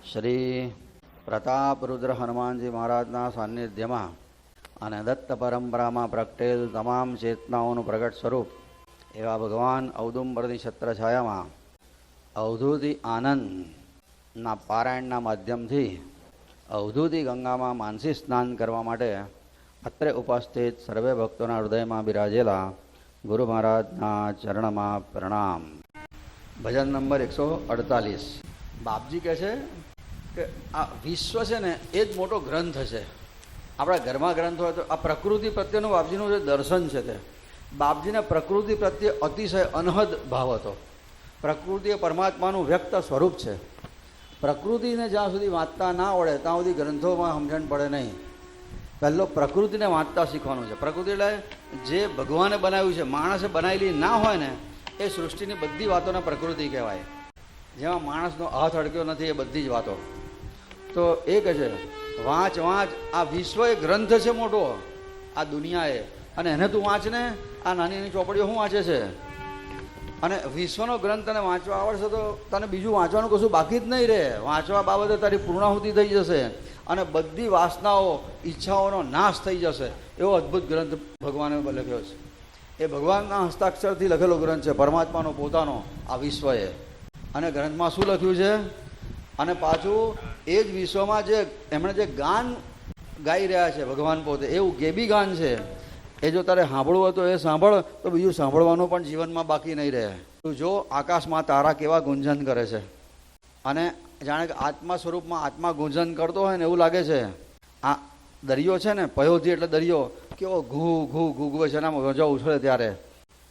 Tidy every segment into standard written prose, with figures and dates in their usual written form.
શ્રી પ્રતાપરુદ્ર હનુમાનજી મહારાજના સાનિધ્યમાં અને દત્ત પરંપરામાં પ્રગટેલ તમામ ચેતનાઓનું પ્રગટ સ્વરૂપ એવા ભગવાન ઔદુંબરની છત્રછાયામાં અવધૂતિ આનંદના પારાયણના માધ્યમથી અવધૂતિ ગંગામાં માનસી સ્નાન કરવા માટે અત્રે ઉપસ્થિત સર્વે ભક્તોના હૃદયમાં બિરાજેલા ગુરુ મહારાજના ચરણમાં પ્રણામ. ભજન નંબર 148. બાપજી કહે છે કે આ વિશ્વ છે ને એ જ મોટો ગ્રંથ છે. આપણા ઘરમાં ગ્રંથ હોય તો આ પ્રકૃતિ પ્રત્યેનું બાપજીનું જે દર્શન છે તે બાપજીને પ્રકૃતિ પ્રત્યે અતિશય અનહદ ભાવ હતો. પ્રકૃતિ એ પરમાત્માનું વ્યક્ત સ્વરૂપ છે. પ્રકૃતિને જ્યાં સુધી વાંચતા ના આવડે ત્યાં સુધી ગ્રંથોમાં સમજણ પડે નહીં. પહેલો પ્રકૃતિને વાંચતા શીખવાનું છે. પ્રકૃતિ એટલે જે ભગવાને બનાવ્યું છે, માણસે બનાવેલી ના હોય ને એ સૃષ્ટિની બધી વાતોને પ્રકૃતિ કહેવાય. જેમાં માણસનો હાથ અડક્યો નથી એ બધી જ વાતો. તો એ કહે છે વાંચ વાંચ, આ વિશ્વ એ ગ્રંથ છે મોટો, આ દુનિયા એ, અને એને તું વાંચ ને. આ નાની નાની ચોપડીઓ શું વાંચે છે? અને વિશ્વનો ગ્રંથ તને વાંચવા આવડશે તો તને બીજું વાંચવાનું કશું બાકી જ નહીં રહે. વાંચવા બાબતે તારી પૂર્ણાહુતિ થઈ જશે અને બધી વાસનાઓ ઈચ્છાઓનો નાશ થઈ જશે. એવો અદ્ભુત ગ્રંથ ભગવાને લખ્યો છે. એ ભગવાનના હસ્તાક્ષરથી લખેલો ગ્રંથ છે, પરમાત્માનો પોતાનો આ વિશ્વએ. અને ગ્રંથમાં શું લખ્યું છે? અને પાછું એ જ વિશ્વમાં જે એમણે જે ગાન ગાઈ રહ્યા છે ભગવાન પોતે, એવું ગેબી ગાન છે. એ જો તારે સાંભળવું હોય તો એ સાંભળ, તો બીજું સાંભળવાનું પણ જીવનમાં બાકી નહીં રહે. તું જો આકાશમાં તારા કેવા ગુંજન કરે છે, અને જાણે કે આત્મા સ્વરૂપમાં આત્મા ગુંજન કરતો હોય ને એવું લાગે છે. આ દરિયો છે ને, પયોથી એટલે દરિયો કેવો ઘૂ ઘૂ ઘૂગવે છે, એના રજા ઉછળે ત્યારે.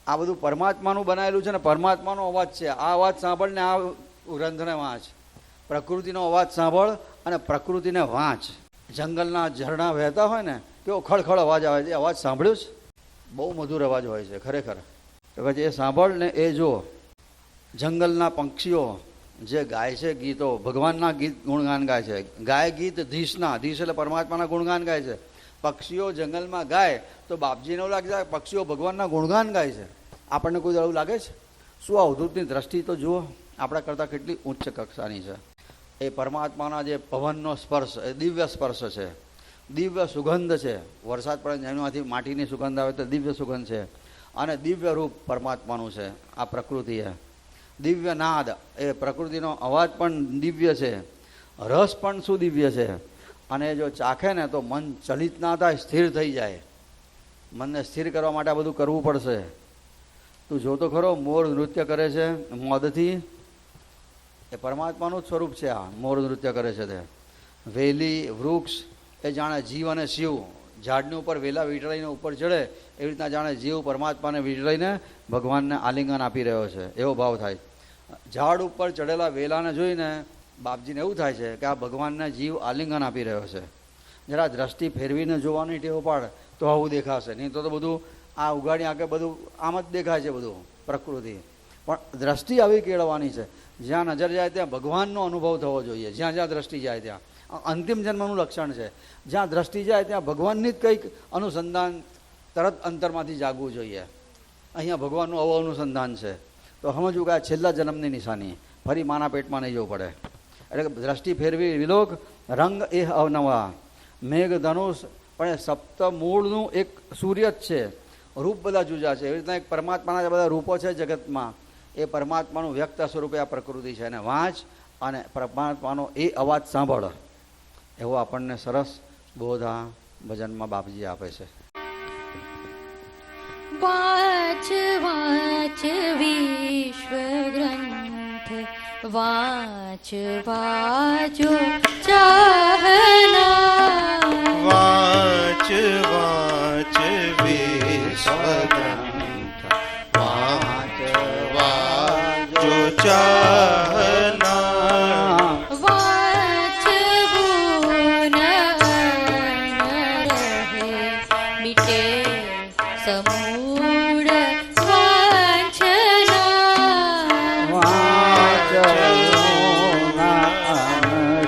આ બધું પરમાત્માનું બનાવેલું છે ને, પરમાત્માનો અવાજ છે. આ અવાજ સાંભળ ને આ ગ્રંથને વાંચ. પ્રકૃતિનો અવાજ સાંભળ અને પ્રકૃતિને વાંચ. જંગલના ઝરણા વહેતા હોય ને કેવો ખળખળ અવાજ આવે છે, અવાજ સાંભળ્યો છે? બહુ મધુર અવાજ હોય છે ખરેખર. તો પછી એ સાંભળ ને એ જો. જંગલના પક્ષીઓ જે ગાય છે ગીતો, ભગવાનના ગીત ગુણગાન ગાય છે. ગાય ગીત ધીશના, ધીશ એટલે પરમાત્માના ગુણગાન ગાય છે. પક્ષીઓ જંગલમાં ગાય તો બાપજીને એવું લાગે છે પક્ષીઓ ભગવાનના ગુણગાન ગાય છે. આપણને કોઈ એવું લાગે છે? શું આ અવધૂતની દ્રષ્ટિ તો જુઓ, આપણા કરતાં કેટલી ઉચ્ચ કક્ષાની છે. એ પરમાત્માના જે પવનનો સ્પર્શ, એ દિવ્ય સ્પર્શ છે, દિવ્ય સુગંધ છે. વરસાદ પડે એમાંથી માટીની સુગંધ આવે તો દિવ્ય સુગંધ છે. અને દિવ્ય રૂપ પરમાત્માનું છે આ પ્રકૃતિ. એ દિવ્ય નાદ, એ પ્રકૃતિનો અવાજ પણ દિવ્ય છે, રસ પણ શું દિવ્ય છે. અને જો ચાખે ને તો મન ચલિત ના થાય, સ્થિર થઈ જાય. મનને સ્થિર કરવા માટે આ બધું કરવું પડશે. તું જોતો ખરો, મોર નૃત્ય કરે છે મોદથી. એ પરમાત્માનું જ સ્વરૂપ છે. આ મોર નૃત્ય કરે છે તે. વેલી વૃક્ષ એ જાણે જીવ અને શિવ, ઝાડની ઉપર વેલા વીંટળાઈને ઉપર ચડે એવી રીતના જાણે જીવ પરમાત્માને વીંટળાઈને ભગવાનને આલિંગન આપી રહ્યો છે, એવો ભાવ થાય. ઝાડ ઉપર ચડેલા વેલાને જોઈને બાપજીને એવું થાય છે કે આ ભગવાનને જીવ આલિંગન આપી રહ્યો છે. જરા દ્રષ્ટિ ફેરવીને જોવાની ટેવ પાડ તો આવું દેખાશે. નહીં તો બધું આ ઉગાડી આંખે બધું આમ જ દેખાય છે બધું પ્રકૃતિ. પણ દ્રષ્ટિ આવી કેળવવાની છે. જ્યાં નજર જાય ત્યાં ભગવાનનો અનુભવ થવો જોઈએ. જ્યાં જ્યાં દ્રષ્ટિ જાય ત્યાં અંતિમ જન્મનું લક્ષણ છે. જ્યાં દ્રષ્ટિ જાય ત્યાં ભગવાનની જ કંઈક અનુસંધાન તરત અંતરમાંથી જાગવું જોઈએ. અહીંયા ભગવાનનું અનુસંધાન છે તો સમજવું કે આ છેલ્લા જન્મની નિશાની, ફરી માના પેટમાં નહીં જવું પડે. એટલે દ્રષ્ટિ ફેરવી વિલોક રંગ એ અવનવા. મેઘ ધનુષ પણ એ સપ્ત મૂળનું એક સૂર્ય જ છે. રૂપ બધા જુદા છે. એવી રીતના એક પરમાત્માના જે બધા રૂપો છે જગતમાં, એ પરમાત્માનું વ્યક્ત સ્વરૂપે આ પ્રકૃતિ છે. અને વાંચ અને પરમાત્માનો એ અવાજ સાંભળ. એવો આપણને સરસ બોધ આ ભજનમાં બાપજી આપે છે. વાચ વાચ વિશ્વ ગ્રંથ, વાચ વાચો ચાહના. વાચ વાચ વિશ્વ ગ્રંથ, વાચ વાચો ચાહના. વાંચવું ન રહે મિટે સમૂળ વાંચના. વાંચવું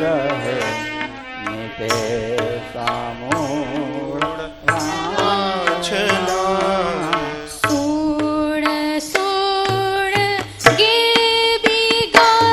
રહે મિટે સમૂળ વાંચના. સોળ સોળ ગેબી ગાન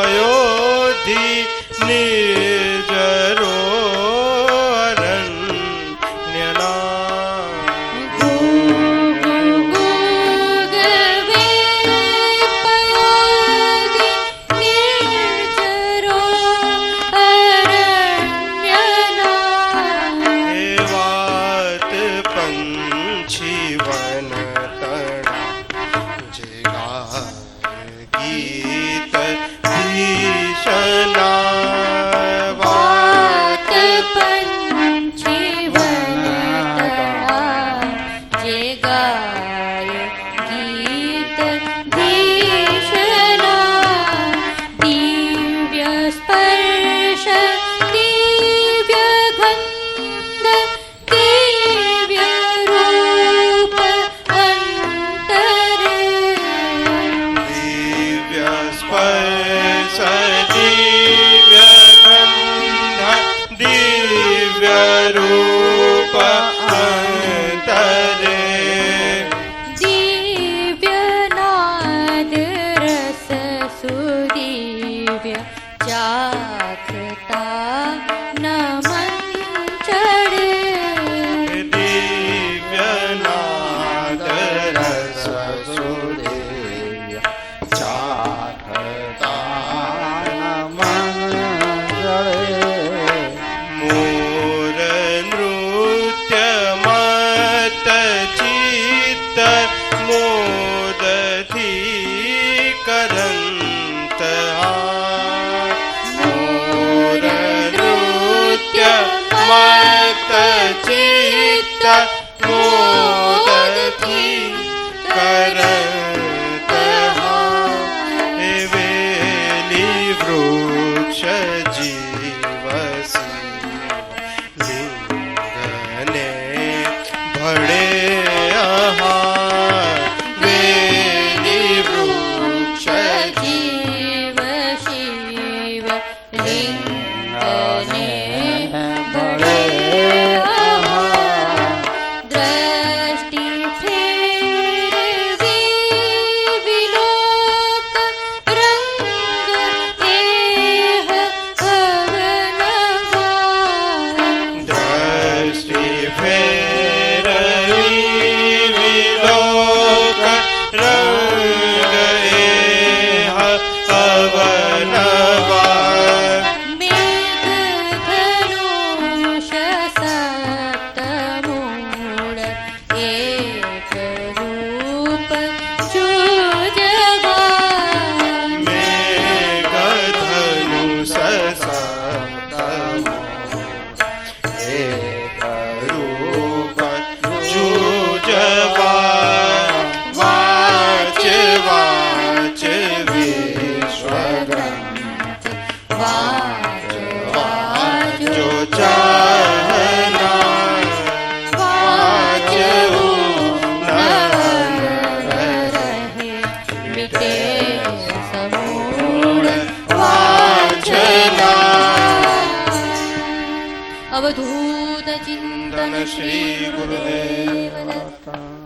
પયોધિ નિર્જરો અવધૂત ચિંતન શ્રી ગુરુદેવ દત્ત.